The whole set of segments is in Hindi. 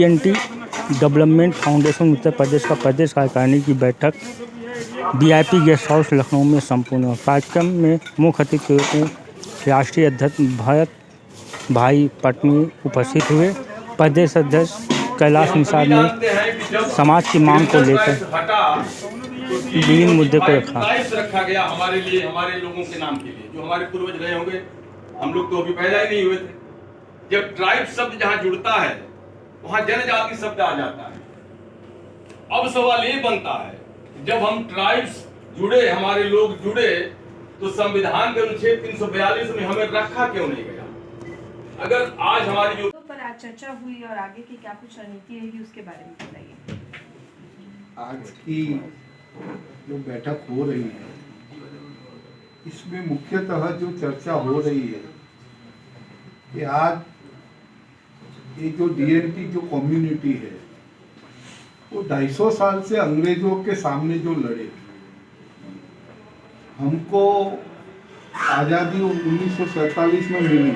T development foundation Uttar Pradesh का प्रदेश कार्यकारिणी की बैठक वीआईपी गेस्ट हाउस लखनऊ में संपन्न हुआ। कार्यक्रम में मुख्य अतिथि के रूप में राष्ट्रीय अध्यक्ष भरत भाई पटनी उपस्थित हुए। प्रदेश अध्यक्ष कैलाश निषाद ने समाज की मांग को लेकर विभिन्न मुद्दे को रखा गया हमारे लिए, हमारे लोगों के नाम के लिए, जो हमारे पूर्वज रहे होंगे। हम लोग तो अभी पैदा ही नहीं हुए थे। जब ट्राइब शब्द जहां जुड़ता है वहां जनजाति शब्द आ जाता है। अब सवाल ये बनता है, जब हम ट्राइब्स जुड़े, हमारे लोग जुड़े, तो संविधान के अनुच्छेद 342 में हमें रखा क्यों नहीं गया? अगर आज हमारी जो पर आज चर्चा हुई और आगे की क्या कुछ रणनीति रहेगी उसके बारे में बताइए। आज की जो बैठक हो रही है इसमें मुख्यतः जो चर्चा हो रही है कि आज ये जो डीएनटी जो कम्युनिटी है वो 250 साल से अंग्रेजों के सामने जो लड़े, हमको आज़ादी 1947 में मिली,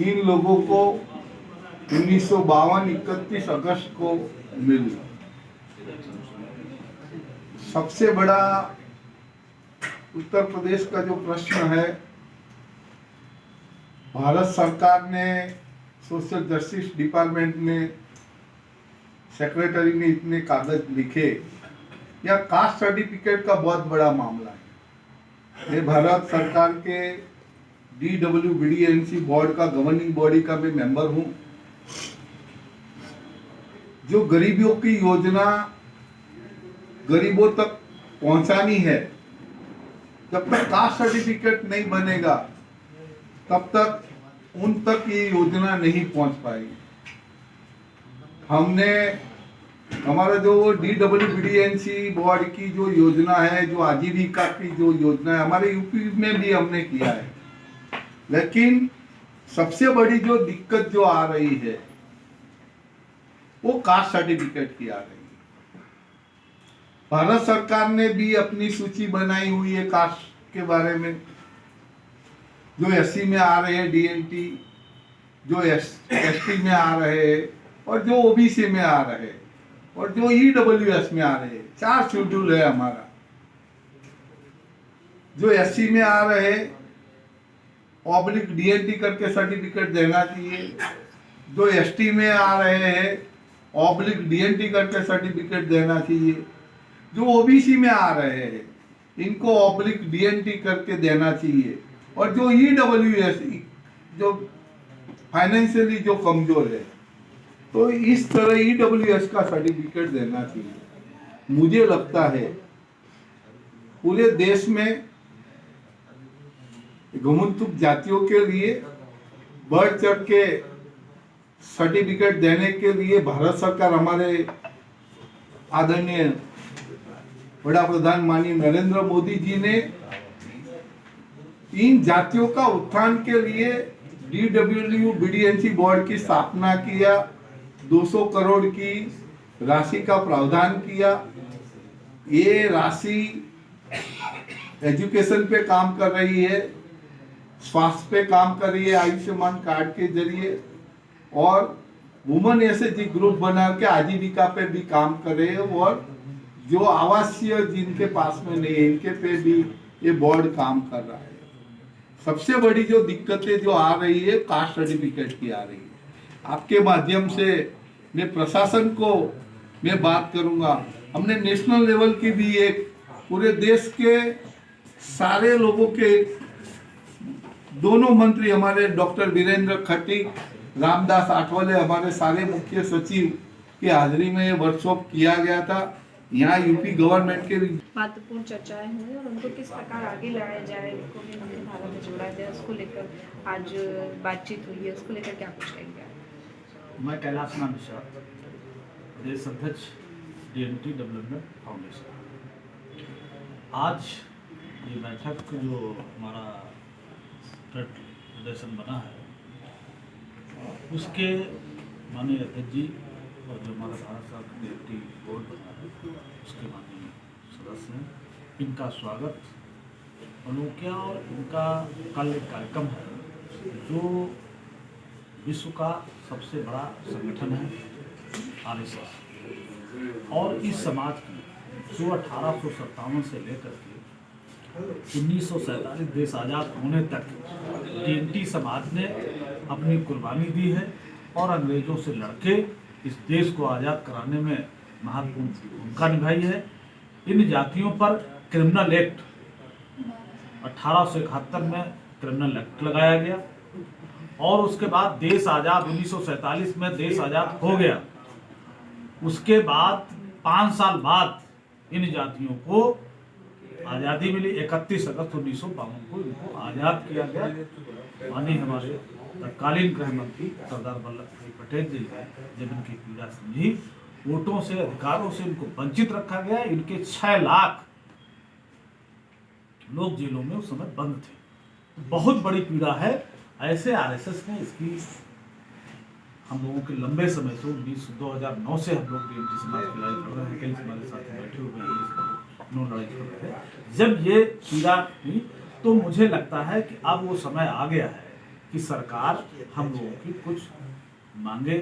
इन लोगों को 1952 31 अगस्त को मिली। सबसे बड़ा उत्तर प्रदेश का जो प्रश्न है, भारत सरकार ने, सोशल जस्टिस डिपार्टमेंट ने, सेक्रेटरी ने इतने कागज लिखे, या कास्ट सर्टिफिकेट का बहुत बड़ा मामला है। ये भारत सरकार के DWBDNC बोर्ड का, गवर्निंग बॉडी का मैं मेंबर हूं। जो गरीबियों की योजना गरीबों तक पहुंचानी है, जब तक कास्ट सर्टिफिकेट नहीं बनेगा तब तक उन तक ये योजना नहीं पहुंच पाएगी। हमने हमारा जो DWBDNC बोर्ड की जो योजना है, जो आजीविका की जो योजना है, हमारे यूपी में भी हमने किया है, लेकिन सबसे बड़ी जो दिक्कत जो आ रही है वो कास्ट सर्टिफिकेट की आ रही है। भारत सरकार ने भी अपनी सूची बनाई हुई है कास्ट के बारे में, जो SC में आ रहे हैं DNT, जो ST में आ रहे हैं, और जो OBC में आ रहे हैं, और जो EWS में आ रहे हैं। 4 शेड्यूल है हमारा। जो SC में आ रहे हैं ऑब्लिक DNT करके सर्टिफिकेट देना चाहिए। जो ST में आ रहे हैं ऑब्लिक DNT करके सर्टिफिकेट देना चाहिए। जो OBC में आ रहे हैं इनको ऑब्लिक DNT करके देना चाहिए। और जो EWS जो फाइनेंशियली जो कमजोर है, तो इस तरह EWS का सर्टिफिकेट देना चाहिए। मुझे लगता है पूरे देश में गौमुंतुक जातियों के लिए बढ़ चढ़ के सर्टिफिकेट देने के लिए भारत सरकार, हमारे आदरणीय बड़ा प्रधान माननीय नरेंद्र मोदी जी ने इन जातियों का उत्थान के लिए DWBDNC बोर्ड की स्थापना किया। 200 करोड़ की राशि का प्रावधान किया। ये राशि एजुकेशन पे काम कर रही है, स्वास्थ्य पे काम कर रही है आयुष्मान कार्ड के जरिए, और वुमन SHG ग्रुप बना के आजीविका पे भी काम कर रहे हैं, और जो आवासीय जिनके पास में नहीं है इनके पे भी ये बोर्ड काम कर रहा है। सबसे बड़ी जो दिक्कतें जो आ रही है कास्ट सर्टिफिकेट की आ रही है। आपके माध्यम से मैं प्रशासन को मैं बात करूंगा। हमने नेशनल लेवल की भी एक पूरे देश के सारे लोगों के दोनों मंत्री, हमारे डॉक्टर वीरेंद्र खटीक, रामदास आठवले, हमारे सारे मुख्य सचिव की हाजिरी में ये वर्कशॉप किया गया था। यहाँ यूपी गवर्नमेंट के महत्वपूर्ण चर्चाएं हुई और उनको किस प्रकार आगे लाया जाए, उनको भी मुख्य धारा में जोड़ा जाए, उसको लेकर आज बातचीत हुई है। उसको लेकर क्या कुछ कहेंगे? मैं कैलाश निषाद, प्रदेश अध्यक्ष DNT डेवलपमेंट फाउंडेशन। आज ये बैठक जो हमारा प्रदर्शन बना है उसके माननीय अध्यक्ष जी और जो हमारा भारत सरकार DNT बोर्ड बना है उसके माननीय सदस्य हैं, इनका स्वागत और इनका कल एक कार्यक्रम है जो विश्व का सबसे बड़ा संगठन है आरएसएस, और इस समाज की जो 1857 से लेकर के 1947 देश आज़ाद होने तक डीएनटी समाज ने अपनी कुर्बानी दी है और अंग्रेजों से लड़के इस देश को आज़ाद कराने में महत्वपूर्ण भूमिका निभाई है। इन जातियों पर क्रिमिनल एक्ट 1871 में क्रिमिनल एक्ट लगाया गया और उसके बाद देश आज़ाद 1947 में देश आज़ाद हो गया। उसके बाद 5 साल बाद इन जातियों को आज़ादी मिली। 31 अगस्त 1952 को इनको आज़ाद किया गया। माननीय हमारे तत्कालीन गृह मंत्री सरदार वल्लभ भाई पटेल जी ने जब इनकी पीड़ा समझी, वोटों से अधिकारों से इनको वंचित रखा गया। इनके 6 लाख लोग जेलों में उस समय बंद थे। बहुत बड़ी पीड़ा है। ऐसे आरएसएस ने इसकी हम लोगों के लंबे समय से 2009 से हम लोग डीएनटी समाज की लड़ाई लड़ रहे हैं। कई हमारे साथ बैठे हुए हैं, लड़ाई कर रहे हैं। जब ये पीड़ा हुई तो मुझे लगता है कि अब वो समय आ गया है कि सरकार हम लोगों की कुछ मांगे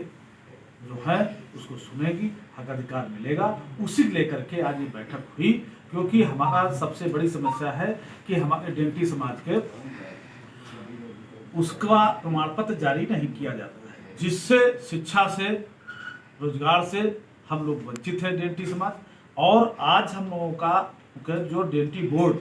जो है उसको सुनेगी, हक अधिकार मिलेगा। उसी लेकर के आज ये बैठक हुई, क्योंकि हमारा सबसे बड़ी समस्या है कि हमारे डीएनटी समाज के उसका प्रमाण पत्र जारी नहीं किया जाता है, जिससे शिक्षा से, रोजगार से हम लोग वंचित हैं डीएनटी समाज। और आज हम लोगों का जो डीएनटी बोर्ड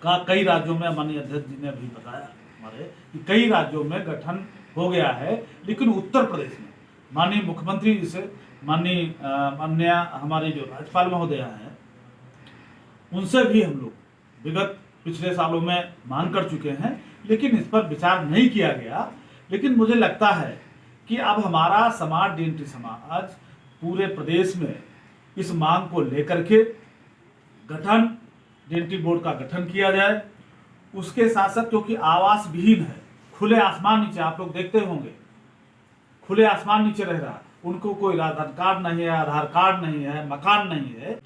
का कई राज्यों में, माननीय अध्यक्ष जी ने अभी बताया हमारे, कि कई राज्यों में गठन हो गया है, लेकिन उत्तर प्रदेश में माननीय मुख्यमंत्री जी से, माननीय हमारे जो राज्यपाल महोदय हैं, उनसे भी हम लोग विगत पिछले सालों में मांग कर चुके हैं, लेकिन इस पर विचार नहीं किया गया। लेकिन मुझे लगता है कि अब हमारा समाज, डीएनटी समाज पूरे प्रदेश में इस मांग को लेकर के डीएनटी बोर्ड का गठन किया जाए। उसके साथ साथ, क्योंकि आवास विहीन है, खुले आसमान नीचे, आप लोग देखते होंगे खुले आसमान नीचे रह रहा है, उनको कोई राशन कार्ड नहीं है, आधार कार्ड नहीं है, मकान नहीं है।